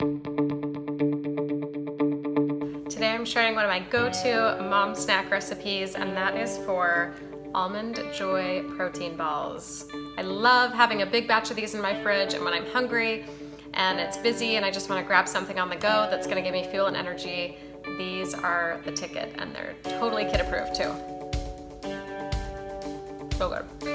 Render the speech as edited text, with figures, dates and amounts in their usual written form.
Today I'm sharing one of my go-to mom snack recipes, and that is for Almond Joy protein balls. I love having a big batch of these in my fridge, and when I'm hungry and it's busy and I just want to grab something on the go that's going to give me fuel and energy, these are the ticket, and they're totally kid approved too. So good.